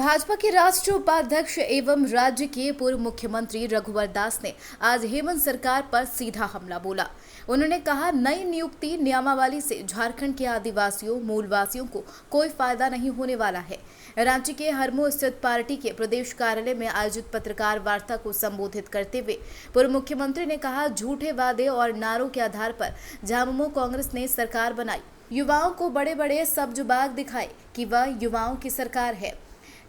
भाजपा के राष्ट्रीय उपाध्यक्ष एवं राज्य के पूर्व मुख्यमंत्री रघुवर दास ने आज हेमंत सरकार पर सीधा हमला बोला। उन्होंने कहा, नई नियुक्ति नियमावली से झारखंड के आदिवासियों मूलवासियों को कोई फायदा नहीं होने वाला है। रांची के हरमो स्थित पार्टी के प्रदेश कार्यालय में आयोजित पत्रकार वार्ता को संबोधित करते हुए पूर्व मुख्यमंत्री ने कहा, झूठे वादे और नारों के आधार पर झामुमो कांग्रेस ने सरकार बनाई, युवाओं को बड़े बड़े सब्ज-बाग दिखाए कि वह युवाओं की सरकार है।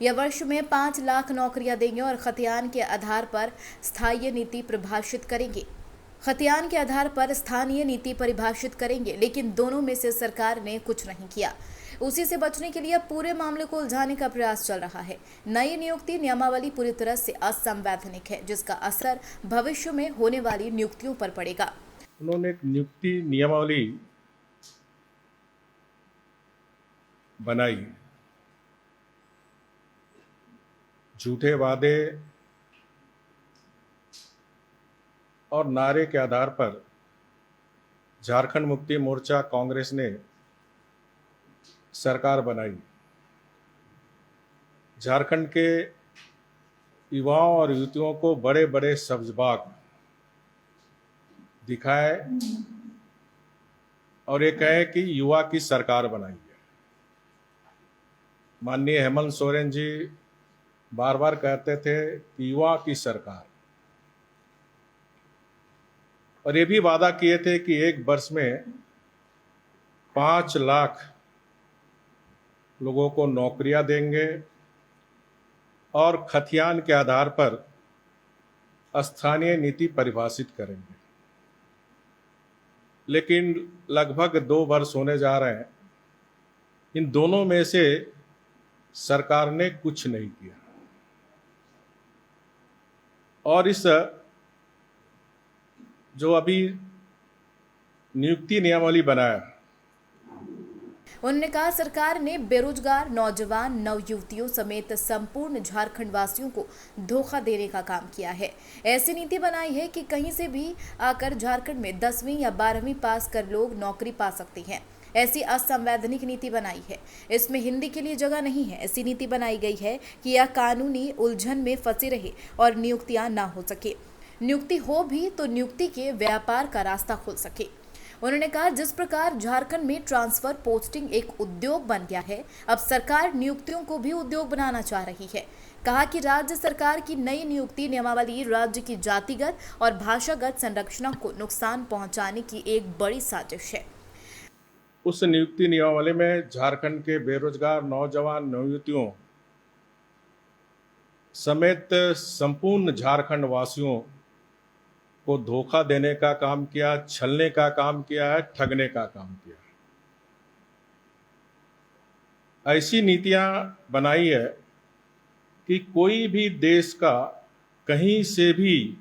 यह वर्ष में 5 लाख नौकरियां देंगे और खतियान के आधार पर स्थायी नीति परिभाषित करेंगे। खतियान के आधार पर स्थानीय नीति परिभाषित करेंगे, लेकिन दोनों में से सरकार ने कुछ नहीं किया। उसी से बचने के लिए पूरे मामले को उलझाने का प्रयास चल रहा है। नई नियुक्ति नियमावली पूरी तरह से असंवैधानिक है, जिसका असर भविष्य में होने वाली नियुक्तियों पर पड़ेगा। उन्होंने एक नियुक्ति नियमावली बनाई, झूठे वादे और नारे के आधार पर झारखंड मुक्ति मोर्चा कांग्रेस ने सरकार बनाई। झारखंड के युवाओं और युवतियों को बड़े बड़े सब्ज-बाग दिखाए और ये कहे कि युवा की सरकार बनाई है। माननीय हेमंत सोरेन जी बार बार कहते थे कि युवा की सरकार, और ये भी वादा किए थे कि एक वर्ष में 5 लाख लोगों को नौकरियां देंगे और खतियान के आधार पर स्थानीय नीति परिभाषित करेंगे। लेकिन लगभग 2 वर्ष होने जा रहे हैं, इन दोनों में से सरकार ने कुछ नहीं किया। और इस जो अभी नियुक्ति नियमावली बनाया, उन्होंने कहा, सरकार ने बेरोजगार नौजवान नवयुवतियों समेत संपूर्ण झारखंड वासियों को धोखा देने का काम किया है। ऐसी नीति बनाई है कि कहीं से भी आकर झारखंड में 10वीं या 12वीं पास कर लोग नौकरी पा सकते हैं। ऐसी असंवैधानिक नीति बनाई है, इसमें हिंदी के लिए जगह नहीं है। ऐसी नीति बनाई गई है कि यह कानूनी उलझन में फंसी रहे और नियुक्तियां ना हो सके। नियुक्ति हो भी तो नियुक्ति के व्यापार का रास्ता खुल सके। उन्होंने कहा, जिस प्रकार झारखंड में ट्रांसफर पोस्टिंग एक उद्योग बन गया है, अब सरकार नियुक्तियों को भी उद्योग बनाना चाह रही है। कहा कि राज्य सरकार की नई नियुक्ति नियमावली राज्य की जातिगत और भाषागत संरचना को नुकसान पहुंचाने की एक बड़ी साजिश है। उस नियुक्ति नियमावली में झारखंड के बेरोजगार नौजवान नवयुवतियों समेत संपूर्ण झारखंड वासियों को धोखा देने का काम किया, छलने का काम किया है, ठगने का काम किया। ऐसी नीतियां बनाई है कि कोई भी देश का कहीं से भी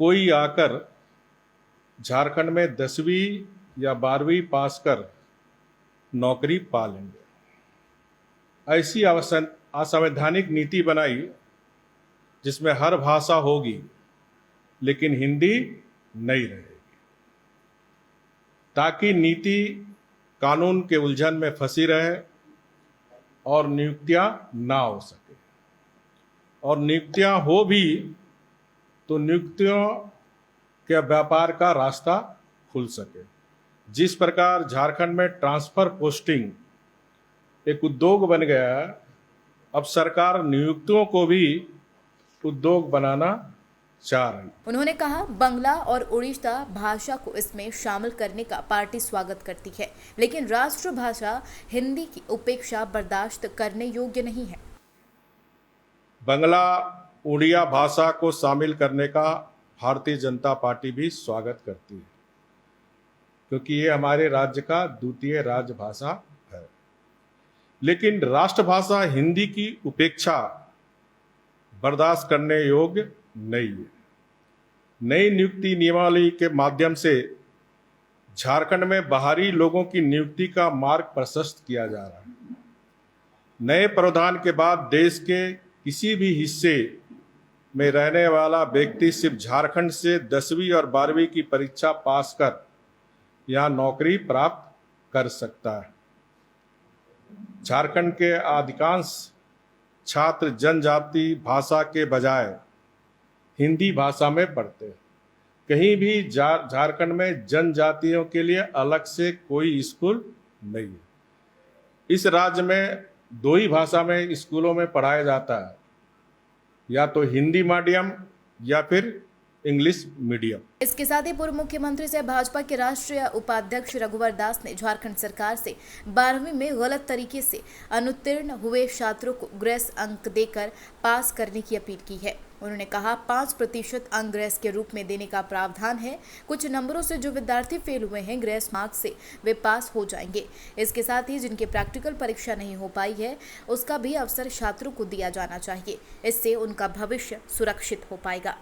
कोई आकर झारखंड में 10वीं या 12वीं पास कर नौकरी पा लेंगे। ऐसी असंवैधानिक नीति बनाई जिसमें हर भाषा होगी लेकिन हिंदी नहीं रहेगी, ताकि नीति कानून के उलझन में फंसी रहे और नियुक्तियां ना हो सके। और नियुक्तियां हो भी तो नियुक्तियों के व्यापार का रास्ता खुल सके। जिस प्रकार झारखंड में ट्रांसफर पोस्टिंग एक उद्योग बन गया है, अब सरकार नियुक्तियों को भी उद्योग बनाना चाह रही। उन्होंने कहा, बंगला और उड़ीसा भाषा को इसमें शामिल करने का पार्टी स्वागत करती है, लेकिन राष्ट्रभाषा हिंदी की उपेक्षा बर्दाश्त करने योग्य नहीं है। बंगला उड़िया भाषा को शामिल करने का भारतीय जनता पार्टी भी स्वागत करती है, क्योंकि ये हमारे राज्य का द्वितीय राजभाषा है। लेकिन राष्ट्रभाषा हिंदी की उपेक्षा बर्दाश्त करने योग्य नहीं है। नई नियुक्ति नियमावली के माध्यम से झारखंड में बाहरी लोगों की नियुक्ति का मार्ग प्रशस्त किया जा रहा है। नए प्रावधान के बाद देश के किसी भी हिस्से में रहने वाला व्यक्ति सिर्फ झारखंड से 10वीं और 12वीं की परीक्षा पास कर यहाँ नौकरी प्राप्त कर सकता है। झारखंड के अधिकांश छात्र जनजाति भाषा के बजाय हिंदी भाषा में पढ़ते हैं। कहीं भी झारखंड में जनजातियों के लिए अलग से कोई स्कूल नहीं है। इस राज्य में दो ही भाषा में स्कूलों में पढ़ाया जाता है, या तो हिंदी मीडियम या फिर इंग्लिश मीडियम। इसके साथ ही पूर्व मुख्यमंत्री से भाजपा के राष्ट्रीय उपाध्यक्ष रघुवर दास ने झारखंड सरकार से 12वीं में गलत तरीके से अनुत्तीर्ण हुए छात्रों को ग्रेस अंक देकर पास करने की अपील की है। उन्होंने कहा 5% अंक ग्रेस के रूप में देने का प्रावधान है। कुछ नंबरों से जो विद्यार्थी फेल हुए हैं ग्रेस मार्क्स से वे पास हो जाएंगे। इसके साथ ही जिनकी प्रैक्टिकल परीक्षा नहीं हो पाई है उसका भी अवसर छात्रों को दिया जाना चाहिए। इससे उनका भविष्य सुरक्षित हो पाएगा।